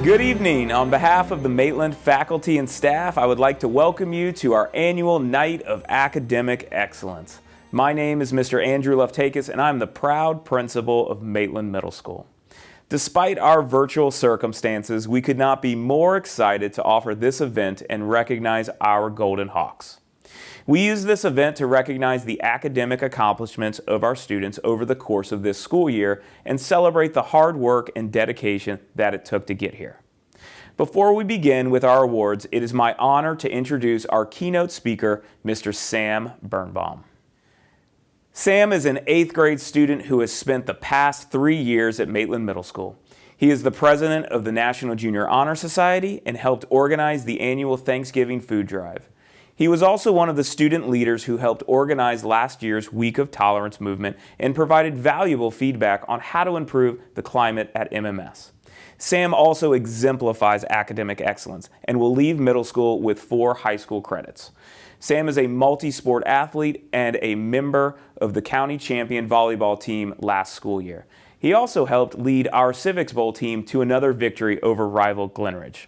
Good evening. On behalf of the Maitland faculty and staff, I would like to welcome you to our annual Night of Academic Excellence. My name is Mr. Andrew Leftakis, and I'm the proud principal of Maitland Middle School. Despite our virtual circumstances, we could not be more excited to offer this event and recognize our Golden Hawks. We use this event to recognize the academic accomplishments of our students over the course of this school year and celebrate the hard work and dedication that it took to get here. Before we begin with our awards, it is my honor to introduce our keynote speaker, Mr. Sam Birnbaum. Sam is an 8th grade student who has spent the past 3 years at Maitland Middle School. He is the president of the National Junior Honor Society and helped organize the annual Thanksgiving food drive. He was also one of the student leaders who helped organize last year's Week of Tolerance movement and provided valuable feedback on how to improve the climate at MMS. Sam also exemplifies academic excellence and will leave middle school with 4 high school credits. Sam is a multi-sport athlete and a member of the county champion volleyball team last school year. He also helped lead our Civics Bowl team to another victory over rival Glenridge.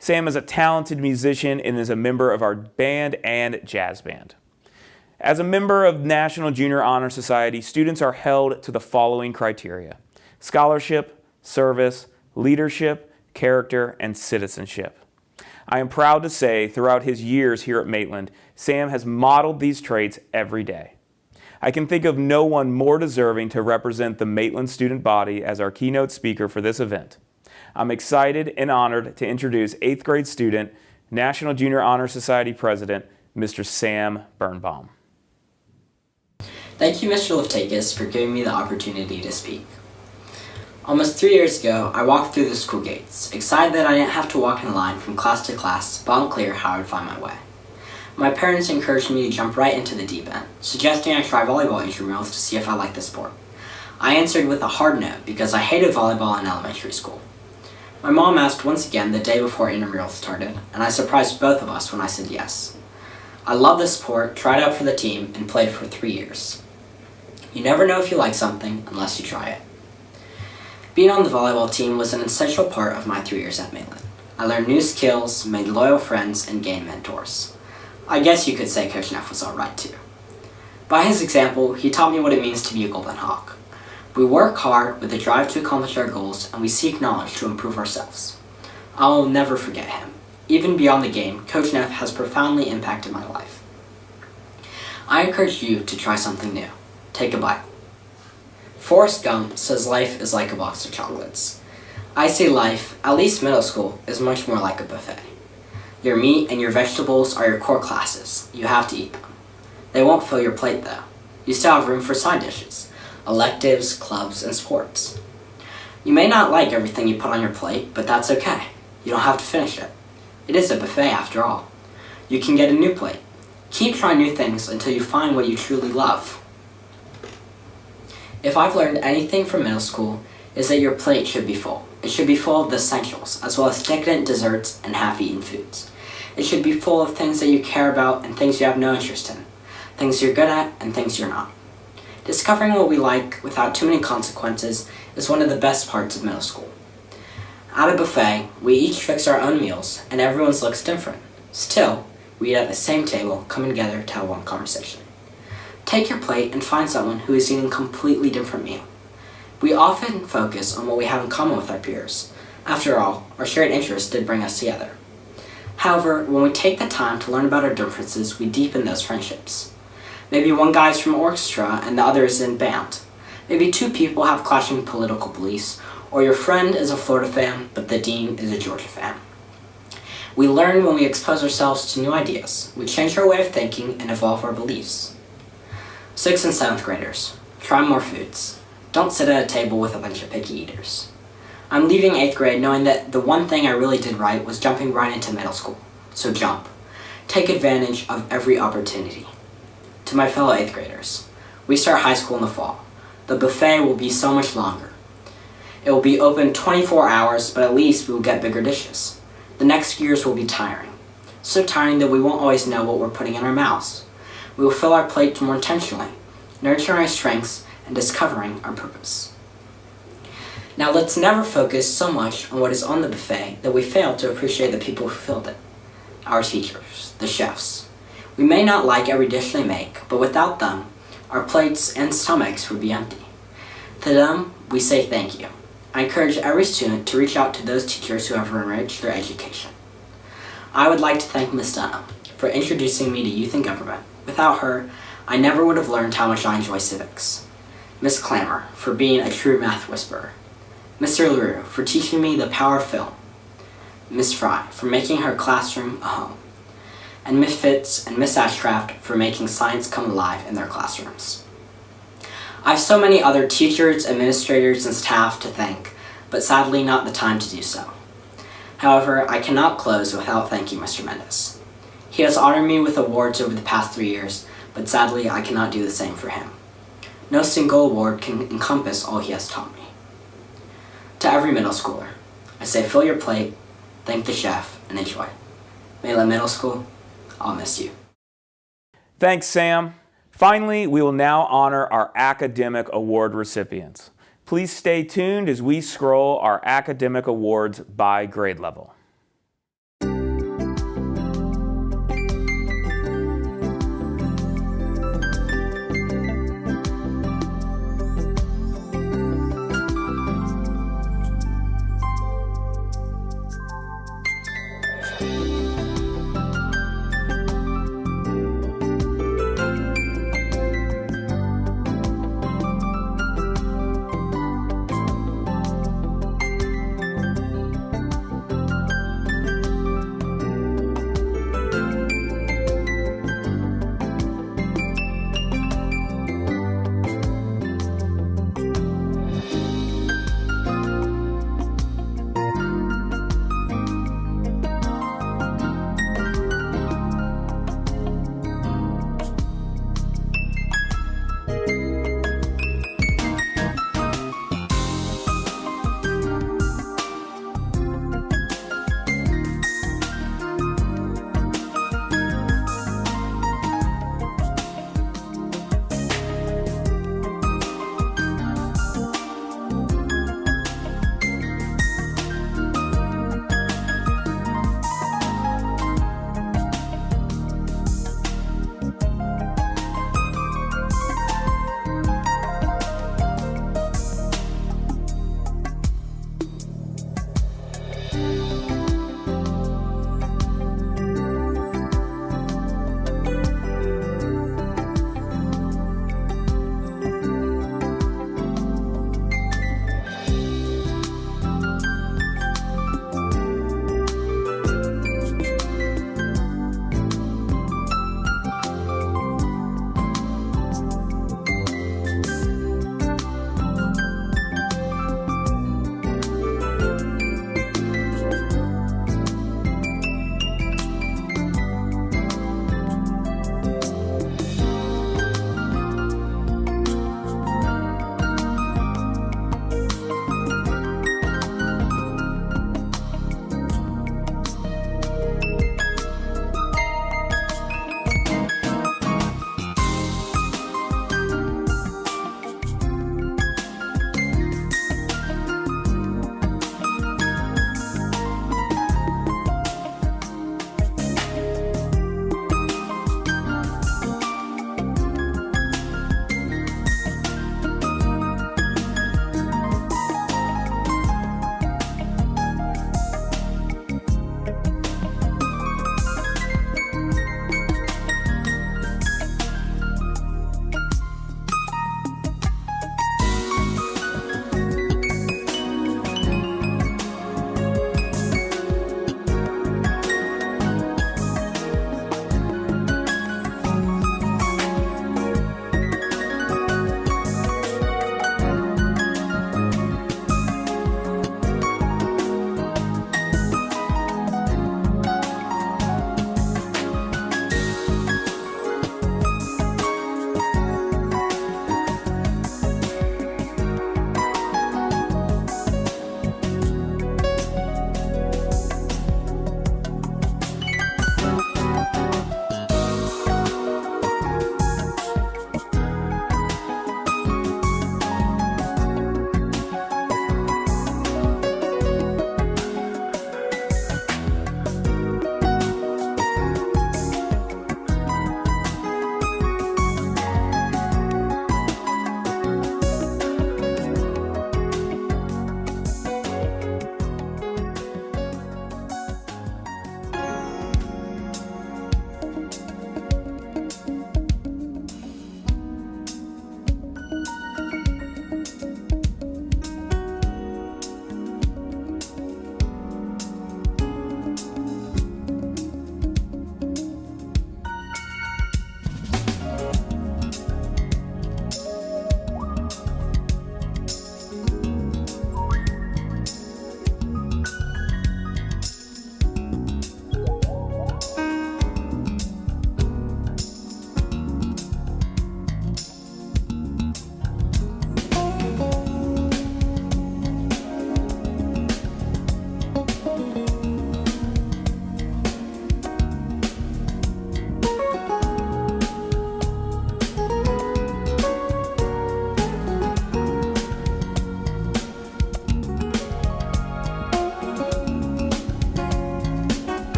Sam is a talented musician and is a member of our band and jazz band. As a member of National Junior Honor Society, students are held to the following criteria: scholarship, service, leadership, character, and citizenship. I am proud to say throughout his years here at Maitland, Sam has modeled these traits every day. I can think of no one more deserving to represent the Maitland student body as our keynote speaker for this event. I'm excited and honored to introduce 8th grade student, National Junior Honor Society President, Mr. Sam Birnbaum. Thank you, Mr. Leftakis, for giving me the opportunity to speak. Almost 3 years ago, I walked through the school gates, excited that I didn't have to walk in line from class to class, but unclear how I would find my way. My parents encouraged me to jump right into the deep end, suggesting I try volleyball intramurals to see if I liked the sport. I answered with a hard no because I hated volleyball in elementary school. My mom asked once again the day before intramurals started, and I surprised both of us when I said yes. I love the sport, tried out for the team, and played for 3 years. You never know if you like something unless you try it. Being on the volleyball team was an essential part of my 3 years at Maitland. I learned new skills, made loyal friends, and gained mentors. I guess you could say Coach Neff was alright too. By his example, he taught me what it means to be a Golden Hawk. We work hard with a drive to accomplish our goals, and we seek knowledge to improve ourselves. I will never forget him. Even beyond the game, Coach Neff has profoundly impacted my life. I encourage you to try something new. Take a bite. Forrest Gump says life is like a box of chocolates. I say life, at least middle school, is much more like a buffet. Your meat and your vegetables are your core classes. You have to eat them. They won't fill your plate though. You still have room for side dishes, electives, clubs, and sports. You may not like everything you put on your plate, but that's okay. You don't have to finish it. It is a buffet after all. You can get a new plate. Keep trying new things until you find what you truly love. If I've learned anything from middle school, is that your plate should be full. It should be full of the essentials, as well as decadent desserts and half-eaten foods. It should be full of things that you care about and things you have no interest in, things you're good at and things you're not. Discovering what we like without too many consequences is one of the best parts of middle school. At a buffet, we each fix our own meals, and everyone's looks different. Still, we eat at the same table, coming together to have one conversation. Take your plate and find someone who is eating a completely different meal. We often focus on what we have in common with our peers. After all, our shared interests did bring us together. However, when we take the time to learn about our differences, we deepen those friendships. Maybe one guy is from orchestra and the other is in band. Maybe 2 people have clashing political beliefs, or your friend is a Florida fan, but the dean is a Georgia fan. We learn when we expose ourselves to new ideas. We change our way of thinking and evolve our beliefs. 6th and 7th graders, try more foods. Don't sit at a table with a bunch of picky eaters. I'm leaving 8th grade knowing that the one thing I really did right was jumping right into middle school. So jump. Take advantage of every opportunity. To my fellow 8th graders, we start high school in the fall. The buffet will be so much longer. It will be open 24 hours, but at least we will get bigger dishes. The next few years will be tiring. So tiring that we won't always know what we're putting in our mouths. We will fill our plates more intentionally, nurturing our strengths and discovering our purpose. Now let's never focus so much on what is on the buffet that we fail to appreciate the people who filled it. Our teachers, the chefs. We may not like every dish they make, but without them, our plates and stomachs would be empty. To them, we say thank you. I encourage every student to reach out to those teachers who have enriched their education. I would like to thank Ms. Dunham for introducing me to youth and government. Without her, I never would have learned how much I enjoy civics. Ms. Clammer for being a true math whisperer. Mr. LaRue for teaching me the power of film. Ms. Fry for making her classroom a home. And Ms. Fitz and Ms. Ashcraft for making science come alive in their classrooms. I have so many other teachers, administrators, and staff to thank, but sadly not the time to do so. However, I cannot close without thanking Mr. Mendes. He has honored me with awards over the past 3 years, but sadly I cannot do the same for him. No single award can encompass all he has taught me. To every middle schooler, I say fill your plate, thank the chef, and enjoy. Maitland Middle School, I'll miss you. Thanks, Sam. Finally, we will now honor our academic award recipients. Please stay tuned as we scroll our academic awards by grade level.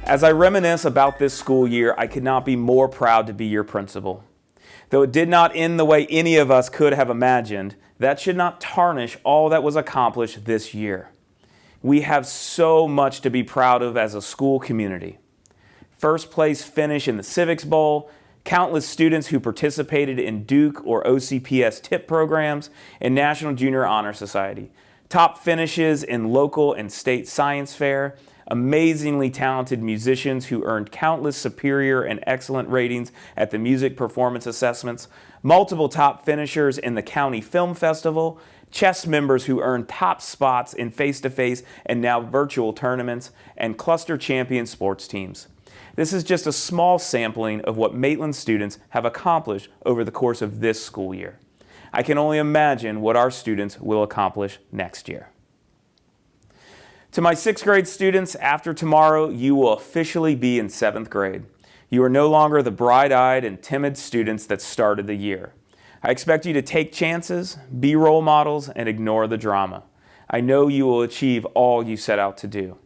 As I reminisce about this school year, I could not be more proud to be your principal. Though it did not end the way any of us could have imagined, that should not tarnish all that was accomplished this year. We have so much to be proud of as a school community. First place finish in the Civics Bowl, countless students who participated in Duke or OCPS TIP programs, and National Junior Honor Society, top finishes in local and state science fair, amazingly talented musicians who earned countless superior and excellent ratings at the music performance assessments, multiple top finishers in the county film festival, chess members who earned top spots in face-to-face and now virtual tournaments, and cluster champion sports teams. This is just a small sampling of what Maitland students have accomplished over the course of this school year. I can only imagine what our students will accomplish next year. To my 6th grade students, after tomorrow, you will officially be in 7th grade. You are no longer the bright-eyed and timid students that started the year. I expect you to take chances, be role models, and ignore the drama. I know you will achieve all you set out to do.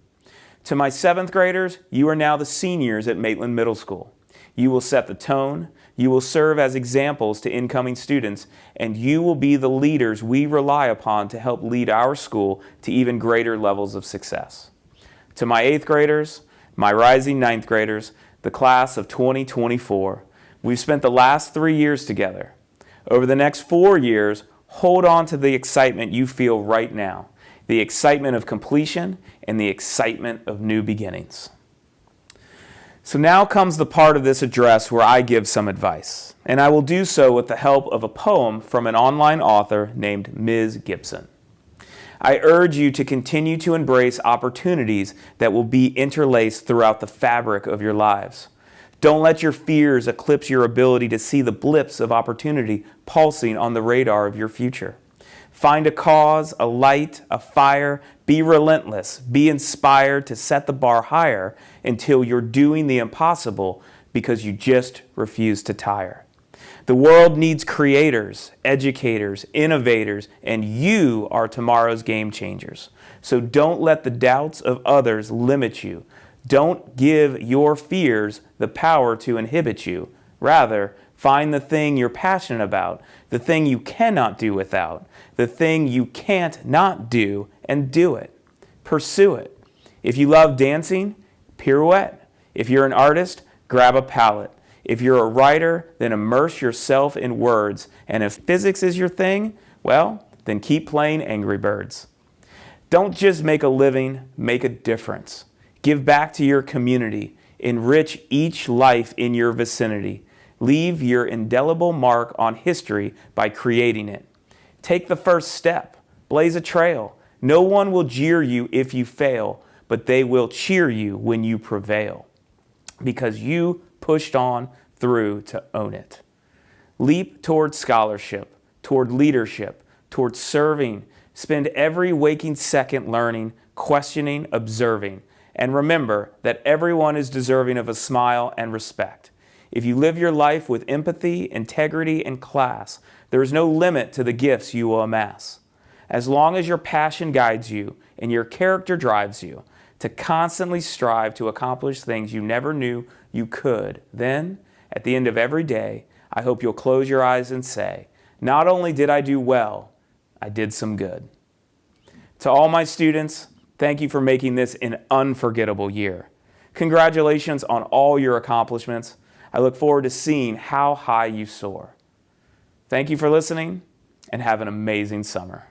To my 7th graders, you are now the seniors at Maitland Middle School. You will set the tone, you will serve as examples to incoming students, and you will be the leaders we rely upon to help lead our school to even greater levels of success. To my 8th graders, my rising 9th graders, the class of 2024, we've spent the last 3 years together. Over the next 4 years, hold on to the excitement you feel right now, the excitement of completion and the excitement of new beginnings. So now comes the part of this address where I give some advice, and I will do so with the help of a poem from an online author named Ms. Gibson. I urge you to continue to embrace opportunities that will be interlaced throughout the fabric of your lives. Don't let your fears eclipse your ability to see the blips of opportunity pulsing on the radar of your future. Find a cause, a light, a fire. Be relentless. Be inspired to set the bar higher until you're doing the impossible because you just refuse to tire. The world needs creators, educators, innovators, and you are tomorrow's game changers. So don't let the doubts of others limit you. Don't give your fears the power to inhibit you. Rather, find the thing you're passionate about, the thing you cannot do without, the thing you can't not do, and do it. Pursue it. If you love dancing, pirouette. If you're an artist, grab a palette. If you're a writer, then immerse yourself in words. And if physics is your thing, well, then keep playing Angry Birds. Don't just make a living, make a difference. Give back to your community. Enrich each life in your vicinity. Leave your indelible mark on history by creating it. Take the first step. Blaze a trail. No one will jeer you if you fail, but they will cheer you when you prevail, because you pushed on through to own it. Leap toward scholarship, toward leadership, toward serving. Spend every waking second learning, questioning, observing. And remember that everyone is deserving of a smile and respect. If you live your life with empathy, integrity, and class, there is no limit to the gifts you will amass. As long as your passion guides you and your character drives you to constantly strive to accomplish things you never knew you could, then, at the end of every day, I hope you'll close your eyes and say, not only did I do well, I did some good. To all my students, thank you for making this an unforgettable year. Congratulations on all your accomplishments. I look forward to seeing how high you soar. Thank you for listening, and have an amazing summer.